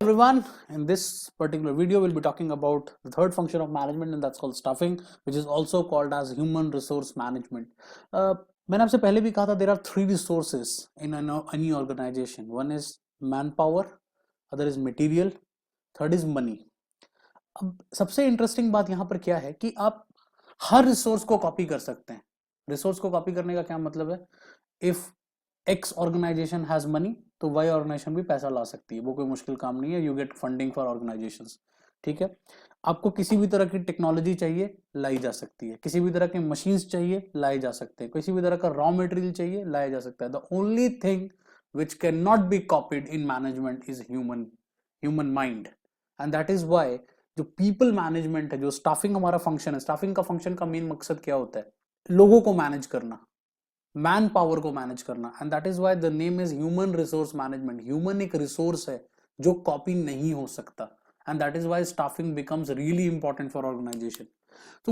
Everyone, in this particular video we'll be talking about the third function of management, and that's called staffing, which is also called as human resource management. मैंने आपसे पहले भी कहा था, there are three resources in any organization. One is manpower, other is material, third is money. अब सबसे interesting बात यहाँ पर क्या है कि आप हर रिसोर्स को कॉपी कर सकते हैं. रिसोर्स को कॉपी करने का क्या मतलब है? If x organisation has money तो वाई ऑर्गेनाइजेशन भी पैसा ला सकती है. वो कोई मुश्किल काम नहीं है. You get funding for organisations. ठीक है. आपको किसी भी तरह की टेक्नोलॉजी चाहिए, लाई जा सकती है. किसी भी तरह के मशीन्स चाहिए, लाए जा सकते हैं. किसी भी तरह का रॉ मटेरियल चाहिए, लाया जा सकता है. The only thing which cannot be copied in management is human mind. And that is why जो people management है, जो स्टाफिंग हमारा फंक्शन है, स्टाफिंग का फंक्शन का मेन मकसद क्या होता है? लोगों को मैनेज करना, मैन पावर को मैनेज करना. And that is why the name is human resource management. Human एक रिसोर्स है जो कॉपी नहीं हो सकता. And that is why staffing becomes really important for organisation.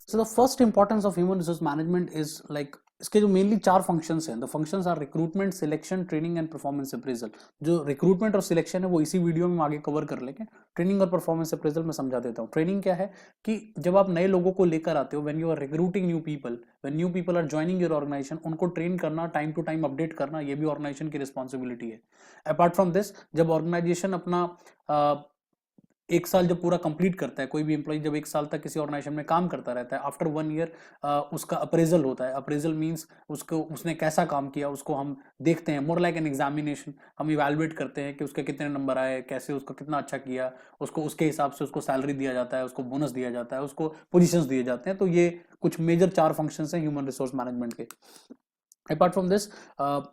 So the first importance of human resource management is like इसके जो mainly चार functions हैं. The functions are recruitment, selection, training and performance appraisal. जो recruitment और selection है वो इसी video में आगे कवर कर लेंगे. ट्रेनिंग और परफॉर्मेंस अप्रेजल में समझा देता हूँ. ट्रेनिंग क्या है कि जब आप नए लोगों को लेकर आते हो, when you are recruiting new people, when new people are joining your organisation, उनको ट्रेन करना, टाइम टू टाइम अपडेट करना, ये भी ऑर्गेनाइजेशन की रिस्पॉन्सिबिलिटी है. अपार्ट फ्रॉम दिस, जब ऑर्गेनाइजेशन अपना एक साल जब पूरा कंप्लीट करता है, कोई भी एम्प्लॉय जब एक साल तक किसी ऑर्गेनाइजेशन में काम करता रहता है, आफ्टर 1 ईयर उसका अप्रेजल होता है. अप्रेजल मींस उसने कैसा काम किया उसको हम देखते हैं. More like an examination. हम इवैल्यूएट करते हैं कि उसके कितने नंबर आए, कैसे उसको कितना अच्छा किया, उसको उसके हिसाब से उसको सैलरी दिया जाता है, उसको बोनस दिया जाता है, उसको पोजीशंस दिए जाते हैं. तो ये कुछ मेजर चार फंक्शंस हैं ह्यूमन रिसोर्स मैनेजमेंट के. अपार्ट फ्रॉम दिस,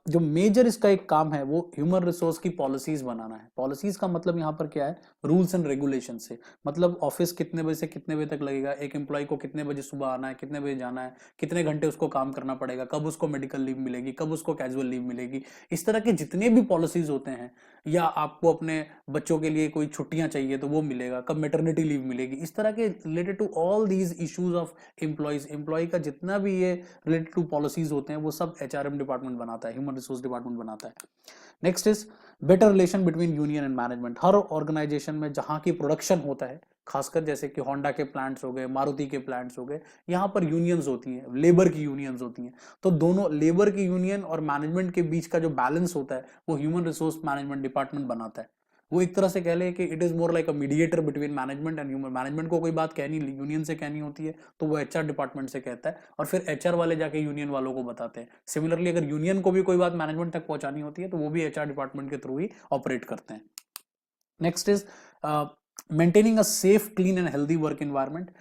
जो मेजर इसका एक काम है वो ह्यूमन रिसोर्स की पॉलिसीज बनाना है. पॉलिसीज का मतलब यहाँ पर क्या है? रूल्स एंड रेगुलेशन से. मतलब ऑफिस कितने बजे से कितने बजे तक लगेगा, एक एम्प्लॉय को कितने बजे सुबह आना है, कितने बजे जाना है, कितने घंटे उसको काम करना पड़ेगा, कब उसको मेडिकल लीव मिलेगी, कब उसको कैजुअल लीव मिलेगी. इस तरह के जितने भी पॉलिसीज होते हैं, या आपको अपने बच्चों के लिए कोई छुट्टियां चाहिए तो वो मिलेगा, कब मेटर्निटी लीव मिलेगी, इस तरह के related to all these issues of employees, employee का जितना भी ये रिलेटेड टू पॉलिसीज होते हैं वो सब एचआरएम डिपार्टमेंट बनाता है, ह्यूमन रिसोर्स डिपार्टमेंट बनाता है. Next is better relation between union and management. हर ऑर्गेनाइजेशन में जहां की प्रोडक्शन होता है, खासकर जैसे कि होंडा के प्लांट्स हो गए, मारुति के प्लांट्स हो गए, यहाँ पर यूनियंस होती हैं, लेबर की यूनियंस होती हैं. तो दोनों लेबर की यूनियन और मैनेजमेंट के बीच का जो बैलेंस होता है वो ह्यूमन रिसोर्स मैनेजमेंट डिपार्टमेंट बनाता है. वो एक तरह से कह ले कि it is more like a mediator between management and human. Management को कोई बात कहनी यूनियन से कहनी होती है तो वो एचआर डिपार्टमेंट से कहता है, और फिर एचआर वाले जाके यूनियन वालों को बताते हैं. सिमिलरली अगर यूनियन को भी कोई बात मैनेजमेंट तक पहुंचानी होती है तो वो भी एचआर डिपार्टमेंट के थ्रू ही ऑपरेट करते हैं. Next is maintaining a safe, clean and healthy work environment.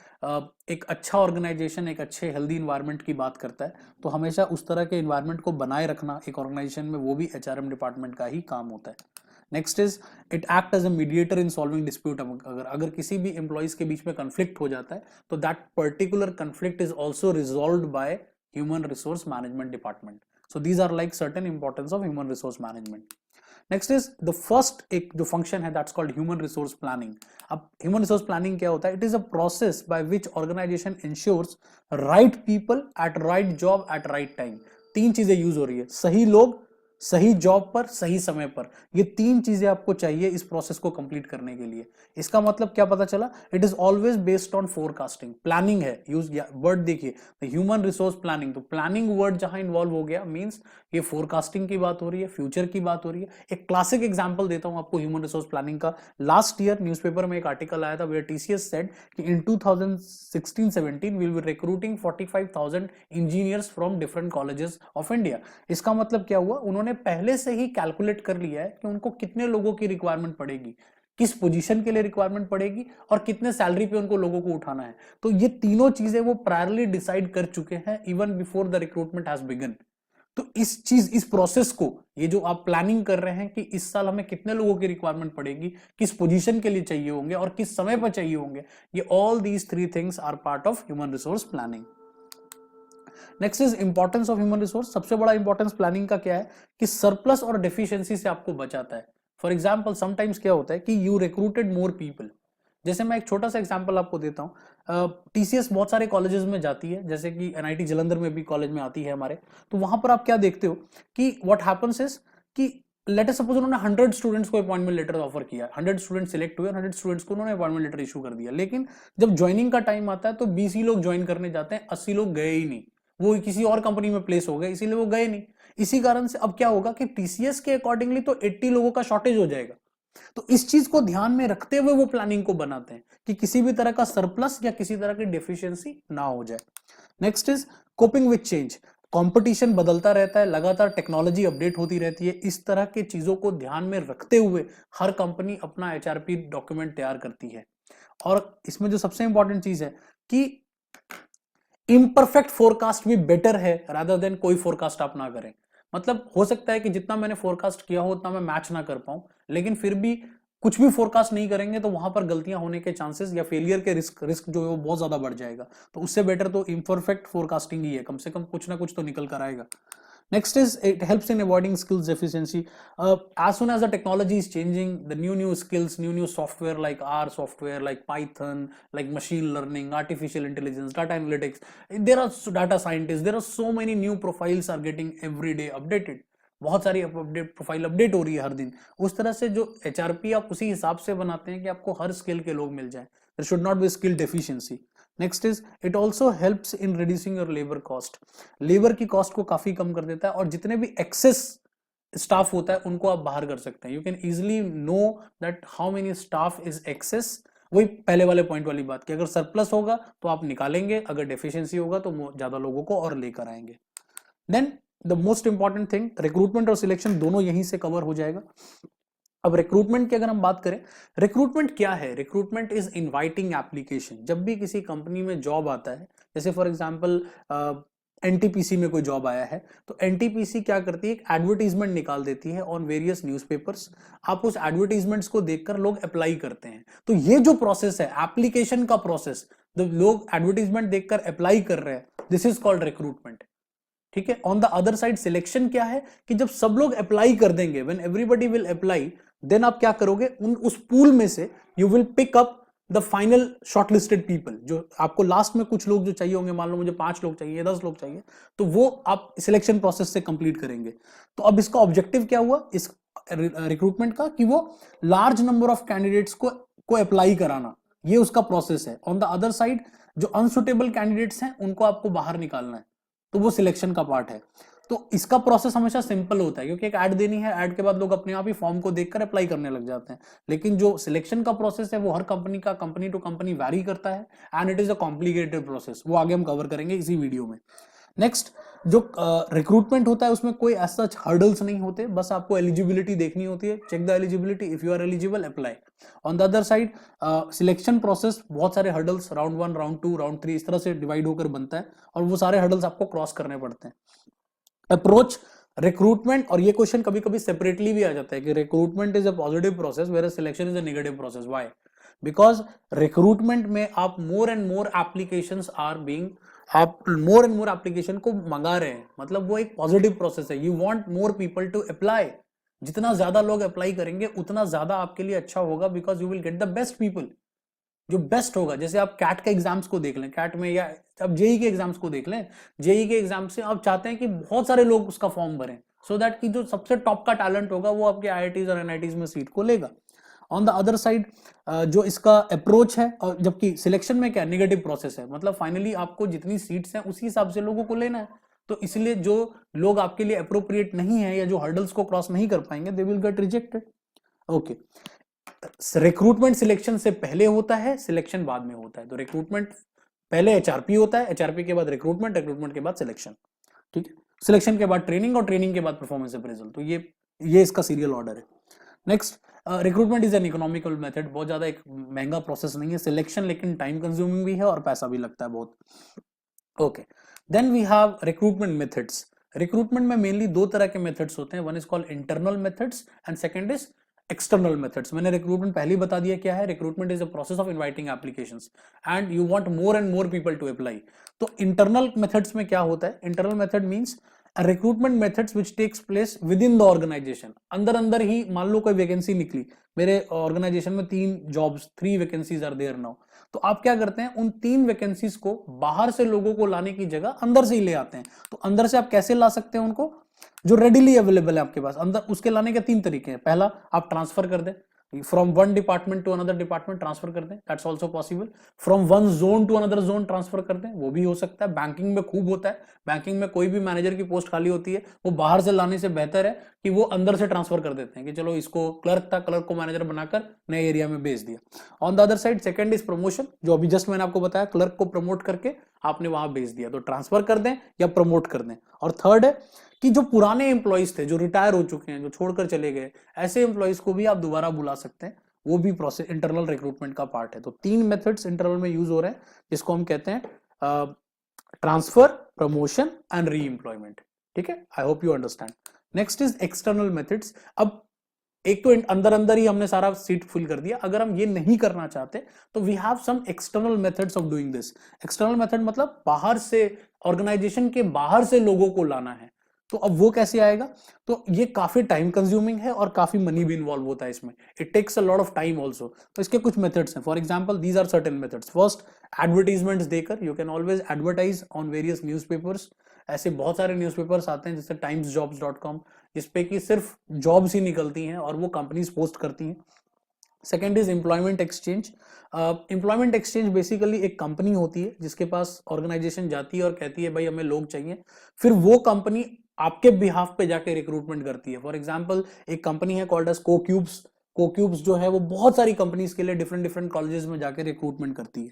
एक अच्छा ऑर्गेनाइजेशन एक अच्छे हेल्दी एनवायरनमेंट की बात करता है, तो हमेशा उस तरह के एनवायरनमेंट को बनाए रखना एक ऑर्गेनाइजेशन में वो भी एचआरएम डिपार्टमेंट का ही काम होता है. Next is it act as a mediator in solving dispute. अगर किसी भी एम्प्लॉइज के बीच में कंफ्लिक्ट हो जाता है तो that particular conflict is also resolved by human resource management department. So these are like certain importance of human resource management. Next is the first एक जो फंक्शन है that's called human resource planning. अब human resource planning क्या होता है? It is a process by which organisation ensures right people at right job at right time. तीन चीजें use हो रही है: सही लोग, सही जॉब पर, सही समय पर. ये तीन चीजें आपको चाहिए इस प्रोसेस को कंप्लीट करने के लिए. इसका मतलब क्या पता चला? It is always based on forecasting. Planning है, यूज वर्ड देखिए, ह्यूमन रिसोर्स प्लानिंग. तो प्लानिंग वर्ड जहां इन्वॉल्व हो गया मींस ये फोरकास्टिंग की बात हो रही है, फ्यूचर की बात हो रही है. एक क्लासिक एग्जांपल देता हूं आपको ह्यूमन रिसोर्स प्लानिंग का. लास्ट ईयर न्यूज़पेपर में एक आर्टिकल आया था वेयर टीसीएस सेड कि in 2016-17 we will be recruiting 45,000 engineers from different colleges of India. इसका मतलब क्या हुआ? उन्होंने पहले से ही कैलकुलेट कर लिया है कि उनको कितने लोगों की रिक्वायरमेंट पड़ेगी, किस पोजीशन के लिए रिक्वायरमेंट पड़ेगी, और कितने सैलरी पे उनको लोगों को उठाना है. तो ये तीनों चीजें वो प्रायरली डिसाइड कर चुके हैं even before the recruitment has begin. तो इस प्रोसेस को, ये जो आप प्लानिंग कर रहे हैं कि इस साल हमें कितने लोगों की रिक्वायरमेंट पड़ेगी, किस पोजीशन के लिए चाहिए होंगे और किस समय पर चाहिए होंगे, ये all these three things are part of human resource planning. Next is importance of human resource. सबसे बड़ा इंपॉर्टेंस प्लानिंग का क्या है कि सरप्लस और डेफिशिएंसी से आपको बचाता है. फॉर एग्जांपल समटाइम्स क्या होता है कि यू रिक्रूटेड मोर पीपल. जैसे मैं एक छोटा सा एग्जांपल आपको देता हूं. टीसीएस बहुत सारे कॉलेजेस में जाती है, जैसे कि एनआईटी जलंधर में भी कॉलेज में आती है हमारे. तो वहां पर आप क्या देखते हो कि व्हाट हैपेंस इज कि लेट अस सपोज उन्होंने 100 स्टूडेंट्स को अपॉइंटमेंट लेटर ऑफर किया, 100 स्टूडेंट सिलेक्ट हुए, 100 स्टूडेंट्स को उन्होंने अपॉइंटमेंट लेटर इशू कर दिया, लेकिन जब ज्वाइनिंग का टाइम आता है तो 20 ही लोग ज्वाइन करने जाते हैं, 80 लोग गए ही नहीं, वो किसी और कंपनी में प्लेस हो गए, इसीलिए वो गए नहीं। इसी कारण से अब क्या होगा कि टीसीएस के अकॉर्डिंगली तो 80 लोगों का शॉर्टेज हो जाएगा। तो इस चीज को ध्यान में रखते हुए वो प्लानिंग को बनाते हैं कि किसी भी तरह का सरप्लस या किसी तरह की डेफिशिएंसी ना हो जाए। Next is coping with change. Competition बदलता रहता है, लगातार टेक्नोलॉजी अपडेट होती रहती है, इस तरह के चीजों को ध्यान में रखते हुए हर कंपनी अपना एचआरपी डॉक्यूमेंट तैयार करती है। और इसमें जो सबसे इंपॉर्टेंट चीज है कि इम्परफेक्ट फोरकास्ट भी बेटर है रादर देन कोई फोरकास्ट आप ना करें। मतलब हो सकता है कि जितना मैंने फोरकास्ट किया हो उतना मैं मैच ना कर पाऊं, लेकिन फिर भी कुछ भी फोरकास्ट नहीं करेंगे तो वहां पर गलतियां होने के चांसेस या फेलियर के रिस्क जो है वो बहुत ज्यादा बढ़ जाएगा। तो उससे बेटर तो इम्परफेक्ट फोरकास्टिंग ही है, कम से कम कुछ ना कुछ तो निकल कर आएगा। Next is it helps in avoiding skills deficiency. As soon as the technology is changing, the new skills, new software like R software, like Python, like machine learning, artificial intelligence, data analytics. There are data scientists. There are so many new profiles are getting every day updated. बहुत सारी update profile update हो रही है हर दिन। उस तरह से जो एचआरपी आप उसी हिसाब से बनाते हैं कि आपको हर स्किल के लोग मिल जाए। There should not be skill deficiency. Next is it also helps in reducing your labour cost. Labour की कॉस्ट को काफी कम कर देता है और जितने भी एक्सेस स्टाफ होता है उनको आप बाहर कर सकते हैं। You can easily know that how many staff is excess. वही पहले वाले पॉइंट वाली बात कि अगर सरप्लस होगा तो आप निकालेंगे, अगर डेफिशिएंसी होगा तो ज्यादा लोगों को और लेकर आएंगे। Then the most important thing, recruitment और सिलेक्शन दोनों यहीं से कवर हो जाएगा। अब रिक्रूटमेंट की अगर हम बात करें, रिक्रूटमेंट क्या है? Recruitment is inviting application. जब भी किसी कंपनी में जॉब आता है, जैसे फॉर एग्जांपल एनटीपीसी में कोई जॉब आया है, तो एनटीपीसी क्या करती है, एक एडवर्टीजमेंट निकाल देती है ऑन वेरियस न्यूज़पेपर्स। आप उस एडवर्टीजमेंट्स को देखकर लोग अप्लाई करते हैं। तो ये जो प्रोसेस है एप्लीकेशन का प्रोसेस, लोग एडवर्टीजमेंट देखकर अप्लाई कर रहे हैं, दिस इज कॉल्ड रिक्रूटमेंट। ठीक है। On the other side selection क्या है कि जब सब लोग अप्लाई कर देंगे, when everybody will apply, then आप क्या करोगे, उस पूल में से you will pick up the final shortlisted people. जो आपको लास्ट में कुछ लोग जो चाहिए होंगे, मान लो मुझे 5 लोग चाहिए, 10 लोग चाहिए, तो वो आप सिलेक्शन प्रोसेस से कंप्लीट करेंगे। तो अब इसका ऑब्जेक्टिव क्या हुआ इस रिक्रूटमेंट का, कि वो लार्ज नंबर ऑफ कैंडिडेट्स को अप्लाई कराना, ये उसका प्रोसेस है। ऑन द अदर साइड जो अनसुटेबल कैंडिडेट्स हैं उनको आपको बाहर निकालना है, तो वो सिलेक्शन का पार्ट है। तो इसका प्रोसेस हमेशा सिंपल होता है, क्योंकि एक ऐड देनी है, ऐड के बाद लोग अपने आप ही फॉर्म को देखकर अप्लाई करने लग जाते हैं। लेकिन जो सिलेक्शन का प्रोसेस है वो हर कंपनी का कंपनी टू कंपनी वैरी करता है, and it is a complicated process. वो आगे हम कवर करेंगे इसी वीडियो में। नेक्स्ट, जो रिक्रूटमेंट होता है उसमें कोई ऐसा हर्डल्स नहीं होते, बस आपको एलिजिबिलिटी देखनी होती है। Check the eligibility, if you are eligible apply. On the other side selection process बहुत सारे हर्डल्स, राउंड 1, राउंड 2, राउंड 3 इस तरह से डिवाइड होकर बनता है, और वो सारे हर्डल्स आपको क्रॉस करने पड़ते हैं। अप्रोच रिक्रूटमेंट, और ये क्वेश्चन कभी कभी सेपरेटली भी आ जाता है कि recruitment is a positive process where selection is a negative process. Why? Because recruitment में आप more and more applications are being, आप मोर एंड मोर एप्लीकेशन को मंगा रहे हैं, मतलब वो एक पॉजिटिव प्रोसेस है। You want more people to apply. जितना ज्यादा लोग अप्लाई करेंगे उतना ज्यादा आपके लिए अच्छा होगा, because you will get the best people, जो बेस्ट होगा। जैसे आप कैट के एग्जाम्स को देख लें, कैट में, या आप जेई के एग्जाम्स को देख लें, जेई के एग्जाम से आप चाहते हैं कि बहुत सारे लोग उसका फॉर्म भरें, सो दैट कि जो सबसे टॉप का टैलेंट होगा वो आपके आईआईटीज और एनआईटीज में सीट को लेगा। ऑन द अदर साइड जो इसका अप्रोच है, और जबकि सिलेक्शन में क्या नेगेटिव प्रोसेस है, मतलब फाइनली आपको जितनी सीट्स हैं उसी हिसाब से लोगों को लेना है। तो इसलिए जो लोग आपके लिए अप्रोप्रिएट नहीं है या जो हर्डल्स को क्रॉस नहीं कर पाएंगे, they will get rejected. Okay, recruitment selection से पहले होता है, सिलेक्शन बाद में होता है। तो रिक्रूटमेंट पहले एचआरपी होता है, एचआरपी के बाद रिक्रूटमेंट, रिक्रूटमेंट के बाद सिलेक्शन। ठीक है, सिलेक्शन के बाद ट्रेनिंग, और ट्रेनिंग के बाद परफॉर्मेंस अप्रेजल। तो ये इसका सीरियल ऑर्डर है। Next, recruitment is an economical method. बहुत ज्यादा एक महंगा प्रोसेस नहीं है सिलेक्शन, लेकिन टाइम कंज्यूमिंग भी है और पैसा भी लगता है बहुत। Okay, then we have recruitment methods. Recruitment में मेनली 2 तरह के मेथड्स होते हैं, one is called internal methods and second is external methods. मैंने रिक्रूटमेंट पहले ही बता दिया क्या है। Recruitment is a process of inviting applications and you want more and more people to apply. तो इंटरनल मेथड्स में क्या होता है, internal method means recruitment methods which takes place with in the organisation. अंदर अंदर ही, मान लो कोई वैकेंसी निकली, मेरे ऑर्गेनाइजेशन में 3 jobs, 3 vacancies are there now, तो आप क्या करते हैं, उन 3 वैकेंसीज को बाहर से लोगों को लाने की जगह अंदर से ही ले आते हैं। तो अंदर से आप कैसे ला सकते हैं उनको, जो रेडिली अवेलेबल है आपके पास अंदर, उसके लाने के 3 तरीके हैं। पहला, आप ट्रांसफर कर दें from one department to another department, transfer कर दें, that's also possible. From one zone to another zone transfer कर दें, वो भी हो सकता है। बैंकिंग में खूब होता है, बैंकिंग में कोई भी मैनेजर की पोस्ट खाली होती है, वो बाहर से लाने से बेहतर है कि वो अंदर से ट्रांसफर कर देते हैं कि चलो इसको क्लर्क था, क्लर्क को मैनेजर बनाकर नए एरिया में भेज दिया। On the other side, second is promotion, जो अभी जस्ट मैंने आपको बताया, क्लर्क को प्रमोट करके आपने वहां भेज दिया, तो ट्रांसफर कर दें या प्रमोट कर दें। और थर्ड है कि जो पुराने एम्प्लॉइज थे, जो रिटायर हो चुके हैं, जो छोड़कर चले गए, ऐसे एम्प्लॉइज को भी आप दोबारा बुला सकते हैं, वो भी प्रोसेस इंटरनल रिक्रूटमेंट का पार्ट है। तो 3 मेथड्स इंटरनल में यूज हो रहे हैं, जिसको हम कहते हैं transfer, promotion and re employment. ठीक है, I hope you understand. Next is external methods. अब एक तो अंदर अंदर ही हमने सारा सीट फिल कर दिया, अगर हम ये नहीं करना चाहते तो we have some external methods of doing this. External method मतलब बाहर से, ऑर्गेनाइजेशन के बाहर से लोगों को लाना है। तो अब वो कैसे आएगा? तो ये काफी टाइम कंज्यूमिंग है और काफी मनी भी इन्वॉल्व होता है इसमें, it takes a lot of time also. तो इसके कुछ मेथड्स हैं, for example these are certain methods. First, advertisements देकर, you can always advertise on various newspapers. ऐसे बहुत सारे न्यूज़पेपर्स आते हैं जैसे timesjobs.com, जिसपे कि सिर्फ जॉब्स ही निकलती हैं और वो कंपनीज पोस्ट करती हैं। Second is employment exchange. Employment exchange basically एक कंपनी होती है जिसके पास ऑर्गेनाइजेशन जाती है और कहती है भाई हमें लोग चाहिए, फिर वो कंपनी आपके बिहाफ पे जाके रिक्रूटमेंट करती है। फॉर एग्जांपल, एक कंपनी है कॉल्ड एज कोक्यूब्स। कोक्यूब्स जो है वो बहुत सारी कंपनीज के लिए डिफरेंट डिफरेंट कॉलेजेस में जाके रिक्रूटमेंट करती है।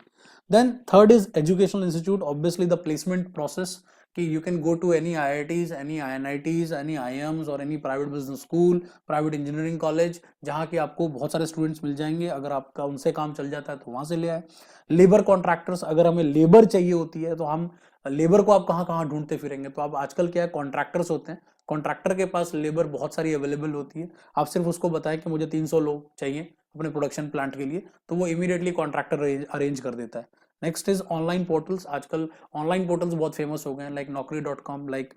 Then third is educational institute, obviously the placement process, कि you can go to any IITs, any INITs, any IIMs और any private business school, private engineering college, जहाँ के आपको बहुत सारे स्टूडेंट्स मिल जाएंगे। अगर आपका उनसे काम चल जाता है तो वहां से ले आए। लेबर कॉन्ट्रैक्टर्स, अगर हमें लेबर चाहिए होती है तो हम लेबर को आप कहाँ कहाँ ढूंढते फिरेंगे, तो आप आजकल क्या है, कॉन्ट्रैक्टर्स होते हैं, कॉन्ट्रैक्टर के पास लेबर बहुत सारी अवेलेबल होती है। आप सिर्फ उसको बताएं कि मुझे 300 लोग चाहिए अपने प्रोडक्शन प्लांट के लिए, तो वो इमीडिएटली कॉन्ट्रैक्टर अरेंज कर देता है। Next is online portals. आजकल ऑनलाइन पोर्टल्स बहुत फेमस हो गए हैं, like naukri.com, like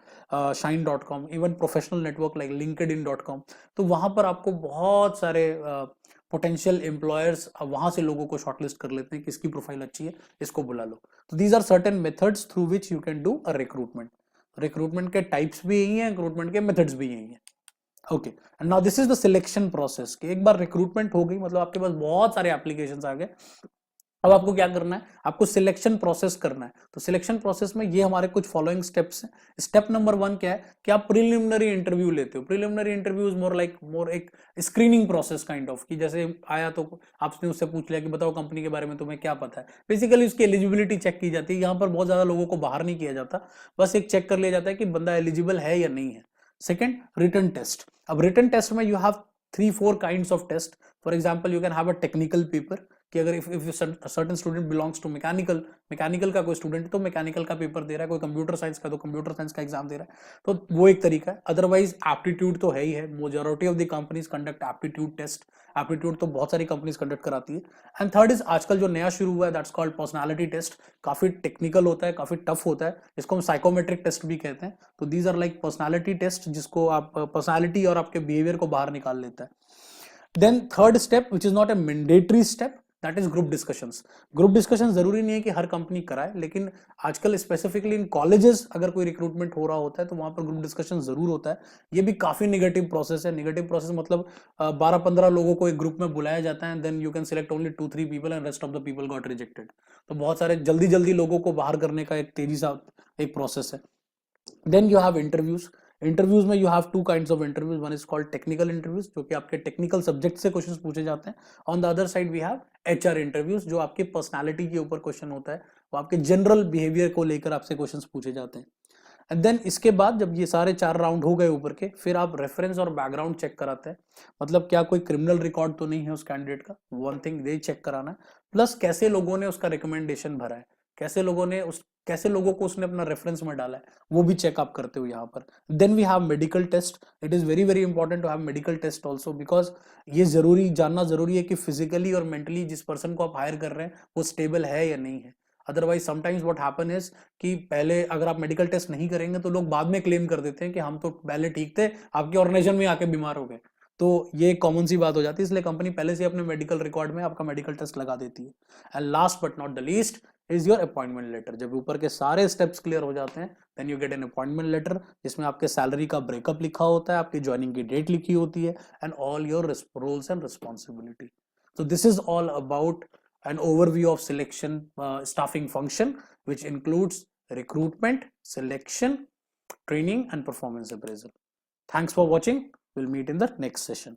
shine.com, even professional network like linkedin.com। तो वहां पर आपको बहुत सारे पोटेंशियल एम्प्लॉयर्स वहां से लोगों को शॉर्टलिस्ट कर लेते हैं कि इसकी प्रोफाइल अच्छी है, इसको बुला लो। तो these are certain methods through which you can do a recruitment. Recruitment के टाइप्स भी यही है, रिक्रूटमेंट के मेथड्स भी यही है। Okay, and now this is the selection process, कि एक बार रिक्रूटमेंट हो गई, मतलब आपके पास बहुत सारे एप्लीकेशंस आ गए, अब आपको क्या करना है, आपको सिलेक्शन प्रोसेस करना है। तो सिलेक्शन प्रोसेस में ये हमारे कुछ फॉलोइंग स्टेप्स हैं। स्टेप नंबर 1 क्या है कि आप प्रिलिमिनरी इंटरव्यू लेते हो। प्रिलिमिनरी इंटरव्यू इज मोर एक स्क्रीनिंग प्रोसेस काइंड ऑफ, कि जैसे आया तो आपने उससे पूछ लिया कि बताओ कंपनी के बारे में तुम्हें क्या पता है। बेसिकली उसकी एलिजिबिलिटी चेक की जाती है। यहाँ पर बहुत ज्यादा लोगों को बाहर नहीं किया जाता, बस एक चेक कर लिया जाता है कि बंदा एलिजिबल है या नहीं है। Second, written test. अब रिटन टेस्ट में you have 3-4 kinds of test. For example, you can have a technical paper, कि अगर if certain student belongs to mechanical का कोई स्टूडेंट है तो मैकेनिकल का पेपर दे रहा है, कोई कंप्यूटर साइंस का तो कंप्यूटर साइंस का एग्जाम दे रहा है, तो वो एक तरीका है। अदरवाइज एप्टीट्यूड तो है ही है, majority of the companies conduct aptitude test. Aptitude तो बहुत सारी कंपनीज कंडक्ट कराती है। एंड थर्ड इज आजकल जो नया शुरू हुआ है, दैट्स कॉल्ड पर्सनालिटी टेस्ट। काफी टेक्निकल होता है, काफी टफ होता है, इसको हम साइकोमेट्रिक टेस्ट भी कहते हैं। तो these are like personality test, जिसको आप पर्सनालिटी और आपके बिहेवियर को बाहर निकाल लेता है। Then third step which is not a mandatory step, that is group discussions. Group discussion जरूरी नहीं है कि हर कंपनी कराए, लेकिन आजकल स्पेसिफिकली इन कॉलेजेस अगर कोई रिक्रूटमेंट हो रहा होता है तो वहां पर ग्रुप डिस्कशन जरूर होता है। ये भी काफी निगेटिव प्रोसेस है। निगेटिव प्रोसेस मतलब 12-15 लोगों को एक ग्रुप में बुलाया जाता है, then you can select only 2-3 people and rest of the people got rejected. तो बहुत सारे जल्दी जल्दी लोगों को बाहर करने का एक तेजी सा एक प्रोसेस है। Then you have interviews. Interviews में you have 2 kinds of interviews, one is called technical interviews, जो कि आपके टेक्निकल सब्जेक्ट से क्वेश्चंस पूछे जाते हैं। On the other side we have HR interviews, जो आपकी पर्सनालिटी के ऊपर क्वेश्चन होता है, वो आपके जनरल बिहेवियर को लेकर आपसे क्वेश्चंस पूछे जाते हैं। एंड देन इसके बाद जब ये सारे 4 राउंड हो गए ऊपर के, फिर आप रेफरेंस और बैकग्राउंड चेक कराते हैं। मतलब क्या कोई क्रिमिनल रिकॉर्ड तो नहीं है उस कैंडिडेट का, वन थिंग दे चेक कराना है। प्लस कैसे लोगों ने उसका रिकमेंडेशन भरा है, कैसे लोगों को उसने अपना रेफरेंस में डाला है, वो भी चेकअप करते हो यहाँ पर। Then we have medical test. It is very very important to have medical test also, because ये जानना जरूरी है कि फिजिकली और मेंटली जिस पर्सन को आप हायर कर रहे हैं वो स्टेबल है या नहीं है। Otherwise sometimes what happen is कि पहले अगर आप मेडिकल टेस्ट नहीं करेंगे तो लोग बाद में क्लेम कर देते हैं कि हम तो पहले ठीक थे, आपके ऑर्गेनाइजेशन में आके बीमार हो गए। तो ये कॉमन सी बात हो जाती है, इसलिए कंपनी पहले से अपने मेडिकल रिकॉर्ड में आपका मेडिकल टेस्ट लगा देती है। And last but not the least, is your appointment letter. जब ऊपर के सारे स्टेप्स क्लियर हो जाते हैं then you get an appointment letter, जिसमें आपके सैलरी का ब्रेकअप लिखा होता है, आपकी ज्वाइनिंग की डेट लिखी होती है, and all your roles and responsibility. So this is all about an overview of selection staffing function, which includes recruitment, selection, training, and performance appraisal. Thanks for watching. We'll meet in the next session.